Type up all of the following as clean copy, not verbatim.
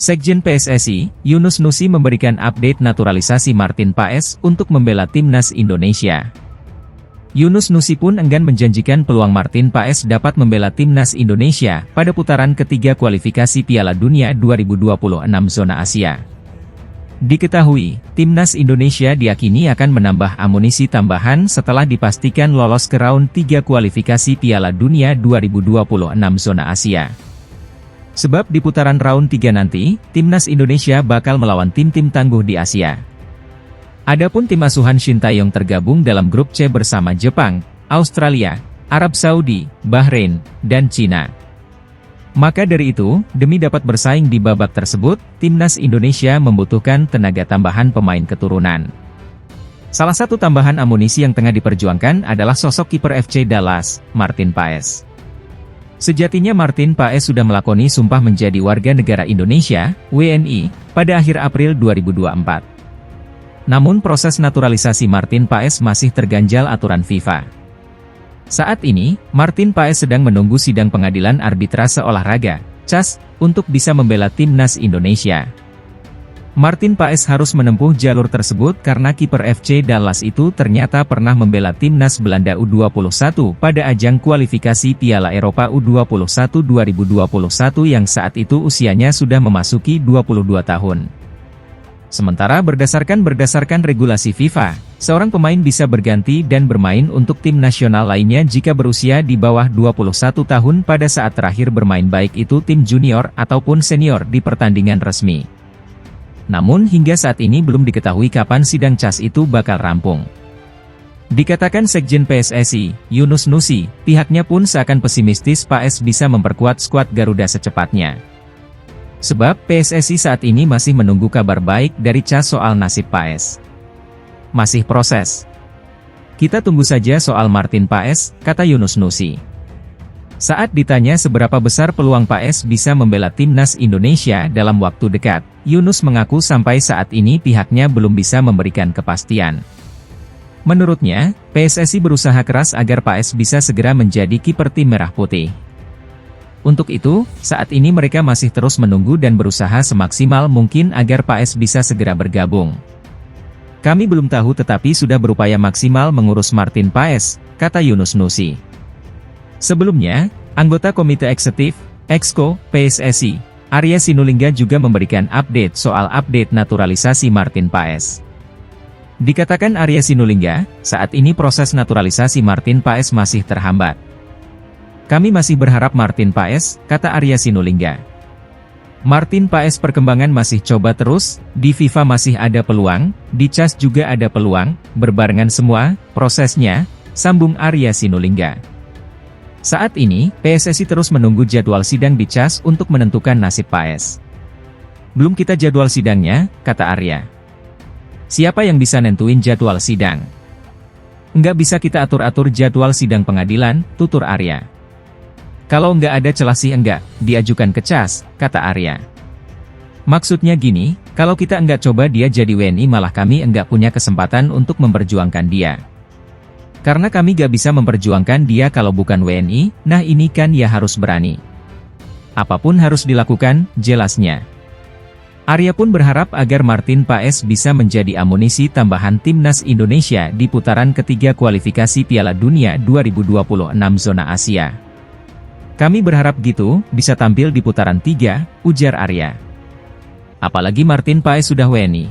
Sekjen PSSI, Yunus Nusi memberikan update naturalisasi Martin Paes untuk membela timnas Indonesia. Yunus Nusi pun enggan menjanjikan peluang Martin Paes dapat membela timnas Indonesia pada putaran ketiga kualifikasi Piala Dunia 2026 zona Asia. Diketahui, timnas Indonesia diyakini akan menambah amunisi tambahan setelah dipastikan lolos ke round 3 kualifikasi Piala Dunia 2026 zona Asia. Sebab di putaran round 3 nanti, timnas Indonesia bakal melawan tim-tim tangguh di Asia. Adapun tim asuhan Shin Tae-yong tergabung dalam grup C bersama Jepang, Australia, Arab Saudi, Bahrain, dan Cina. Maka dari itu, demi dapat bersaing di babak tersebut, timnas Indonesia membutuhkan tenaga tambahan pemain keturunan. Salah satu tambahan amunisi yang tengah diperjuangkan adalah sosok kiper FC Dallas, Martin Paes. Sejatinya Martin Paes sudah melakoni sumpah menjadi warga negara Indonesia, WNI, pada akhir April 2024. Namun proses naturalisasi Martin Paes masih terganjal aturan FIFA. Saat ini, Martin Paes sedang menunggu sidang pengadilan arbitrase olahraga, CAS, untuk bisa membela timnas Indonesia. Martin Paes harus menempuh jalur tersebut karena kiper FC Dallas itu ternyata pernah membela timnas Belanda U21 pada ajang kualifikasi Piala Eropa U21 2021 yang saat itu usianya sudah memasuki 22 tahun. Sementara berdasarkan regulasi FIFA, seorang pemain bisa berganti dan bermain untuk tim nasional lainnya jika berusia di bawah 21 tahun pada saat terakhir bermain baik itu tim junior ataupun senior di pertandingan resmi. Namun hingga saat ini belum diketahui kapan sidang CAS itu bakal rampung. Dikatakan Sekjen PSSI, Yunus Nusi, pihaknya pun seakan pesimistis Paes bisa memperkuat skuad Garuda secepatnya. Sebab PSSI saat ini masih menunggu kabar baik dari CAS soal nasib Paes. Masih proses. Kita tunggu saja soal Martin Paes, kata Yunus Nusi. Saat ditanya seberapa besar peluang Paes bisa membela timnas Indonesia dalam waktu dekat, Yunus mengaku sampai saat ini pihaknya belum bisa memberikan kepastian. Menurutnya, PSSI berusaha keras agar Paes bisa segera menjadi kiper tim Merah Putih. Untuk itu, saat ini mereka masih terus menunggu dan berusaha semaksimal mungkin agar Paes bisa segera bergabung. Kami belum tahu tetapi sudah berupaya maksimal mengurus Martin Paes, kata Yunus Nusi. Sebelumnya, anggota Komite Eksekutif, Exco, PSSI, Arya Sinulinga juga memberikan update soal update naturalisasi Martin Paes. Dikatakan Arya Sinulinga, saat ini proses naturalisasi Martin Paes masih terhambat. Kami masih berharap Martin Paes, kata Arya Sinulinga. Martin Paes perkembangan masih coba terus, di FIFA masih ada peluang, di CAS juga ada peluang, berbarengan semua, prosesnya, sambung Arya Sinulinga. Saat ini, PSSI terus menunggu jadwal sidang di CAS untuk menentukan nasib Paes. Belum kita jadwal sidangnya, kata Arya. Siapa yang bisa nentuin jadwal sidang? Nggak bisa kita atur-atur jadwal sidang pengadilan, tutur Arya. Kalau nggak ada celah sih enggak, diajukan ke CAS, kata Arya. Maksudnya gini, kalau kita enggak coba dia jadi WNI malah kami enggak punya kesempatan untuk memperjuangkan dia. Karena kami gak bisa memperjuangkan dia kalau bukan WNI, nah ini kan ya harus berani. Apapun harus dilakukan, jelasnya. Arya pun berharap agar Martin Paes bisa menjadi amunisi tambahan timnas Indonesia di putaran ketiga kualifikasi Piala Dunia 2026 zona Asia. Kami berharap gitu, bisa tampil di putaran 3, ujar Arya. Apalagi Martin Paes sudah WNI.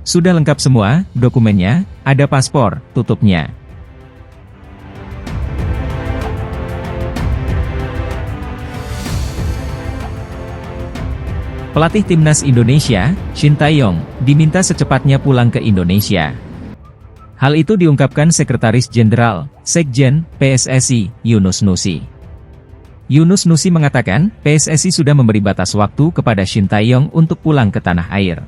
Sudah lengkap semua, dokumennya, ada paspor, tutupnya. Pelatih timnas Indonesia, Shin Tae-yong, diminta secepatnya pulang ke Indonesia. Hal itu diungkapkan Sekretaris Jenderal, Sekjen, PSSI, Yunus Nusi. Yunus Nusi mengatakan, PSSI sudah memberi batas waktu kepada Shin Tae-yong untuk pulang ke tanah air.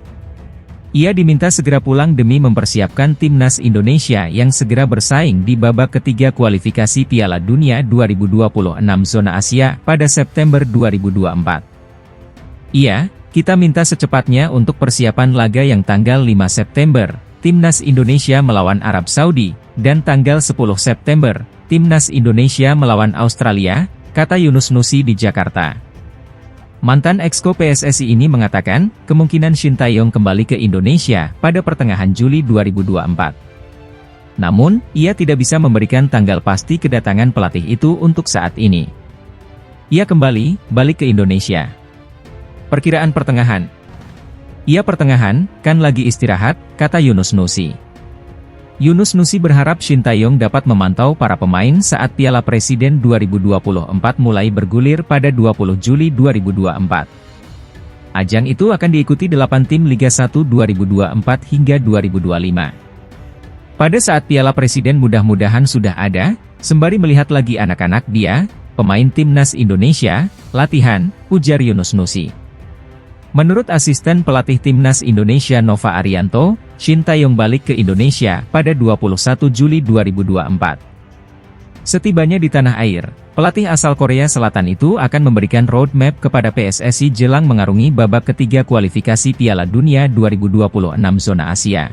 Ia diminta segera pulang demi mempersiapkan timnas Indonesia yang segera bersaing di babak ketiga kualifikasi Piala Dunia 2026 zona Asia pada September 2024. Iya, Kita minta secepatnya untuk persiapan laga yang tanggal 5 September, Timnas Indonesia melawan Arab Saudi, dan tanggal 10 September, Timnas Indonesia melawan Australia, kata Yunus Nusi di Jakarta. Mantan Exco PSSI ini mengatakan, kemungkinan Shin Tae-yong kembali ke Indonesia pada pertengahan Juli 2024. Namun, ia tidak bisa memberikan tanggal pasti kedatangan pelatih itu untuk saat ini. Ia balik ke Indonesia. Perkiraan pertengahan. Ia pertengahan, kan lagi istirahat, kata Yunus Nusi. Yunus Nusi berharap Shin Tae-yong dapat memantau para pemain saat Piala Presiden 2024 mulai bergulir pada 20 Juli 2024. Ajang itu akan diikuti 8 tim Liga 1 2024 hingga 2025. Pada saat Piala Presiden mudah-mudahan sudah ada, sembari melihat lagi anak-anak dia, pemain Timnas Indonesia, latihan, ujar Yunus Nusi. Menurut asisten pelatih Timnas Indonesia Nova Arianto, Shin Tae-yong balik ke Indonesia pada 21 Juli 2024. Setibanya di tanah air, pelatih asal Korea Selatan itu akan memberikan roadmap kepada PSSI jelang mengarungi babak ketiga kualifikasi Piala Dunia 2026 zona Asia.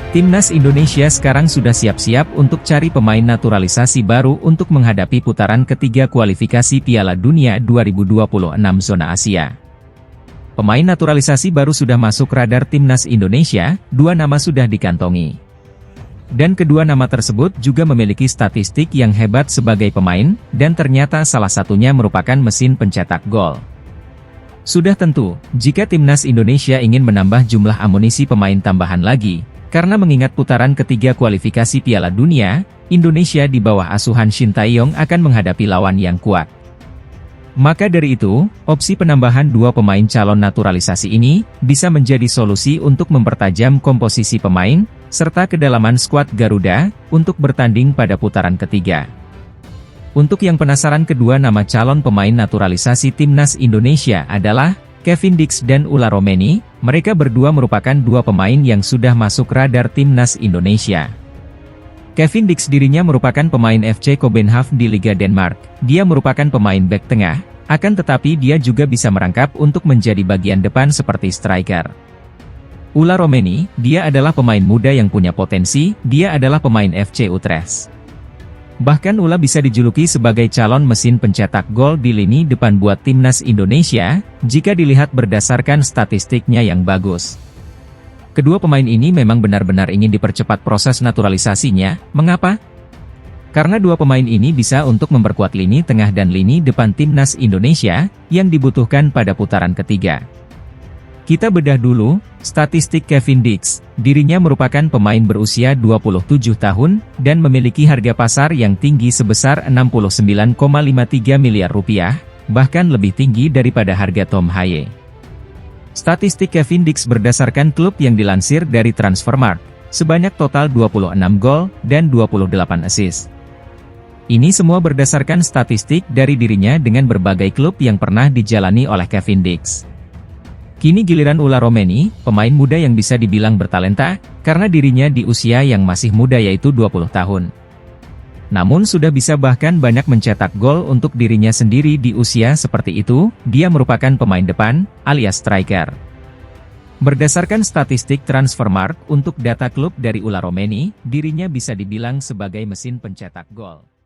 Timnas Indonesia sekarang sudah siap-siap untuk cari pemain naturalisasi baru untuk menghadapi putaran ketiga kualifikasi Piala Dunia 2026 zona Asia. Pemain naturalisasi baru sudah masuk radar Timnas Indonesia, 2 nama sudah dikantongi. Dan kedua nama tersebut juga memiliki statistik yang hebat sebagai pemain, dan ternyata salah satunya merupakan mesin pencetak gol. Sudah tentu, jika Timnas Indonesia ingin menambah jumlah amunisi pemain tambahan lagi, karena mengingat putaran ketiga kualifikasi Piala Dunia, Indonesia di bawah asuhan Shin Tae-yong akan menghadapi lawan yang kuat. Maka dari itu, opsi penambahan 2 pemain calon naturalisasi ini, bisa menjadi solusi untuk mempertajam komposisi pemain, serta kedalaman skuad Garuda, untuk bertanding pada putaran ketiga. Untuk yang penasaran, kedua nama calon pemain naturalisasi Timnas Indonesia adalah Kevin Dix dan Ula Romeni. Mereka berdua merupakan 2 pemain yang sudah masuk radar Timnas Indonesia. Kevin Dix dirinya merupakan pemain FC Copenhagen di Liga Denmark. Dia merupakan pemain bek tengah, akan tetapi dia juga bisa merangkap untuk menjadi bagian depan seperti striker. Ula Romeni, dia adalah pemain muda yang punya potensi, dia adalah pemain FC Utrecht. Bahkan Ula bisa dijuluki sebagai calon mesin pencetak gol di lini depan buat Timnas Indonesia, jika dilihat berdasarkan statistiknya yang bagus. Kedua pemain ini memang benar-benar ingin dipercepat proses naturalisasinya. Mengapa? Karena 2 pemain ini bisa untuk memperkuat lini tengah dan lini depan Timnas Indonesia, yang dibutuhkan pada putaran ketiga. Kita bedah dulu, statistik Kevin Dix. Dirinya merupakan pemain berusia 27 tahun, dan memiliki harga pasar yang tinggi sebesar 69,53 miliar rupiah, bahkan lebih tinggi daripada harga Tom Haye. Statistik Kevin Dix berdasarkan klub yang dilansir dari Transfermarkt, sebanyak total 26 gol, dan 28 assist. Ini semua berdasarkan statistik dari dirinya dengan berbagai klub yang pernah dijalani oleh Kevin Dix. Kini giliran Ula Romeni, pemain muda yang bisa dibilang bertalenta, karena dirinya di usia yang masih muda yaitu 20 tahun. Namun sudah bisa bahkan banyak mencetak gol untuk dirinya sendiri di usia seperti itu, dia merupakan pemain depan, alias striker. Berdasarkan statistik Transfermarkt untuk data klub dari Ula Romeni, dirinya bisa dibilang sebagai mesin pencetak gol.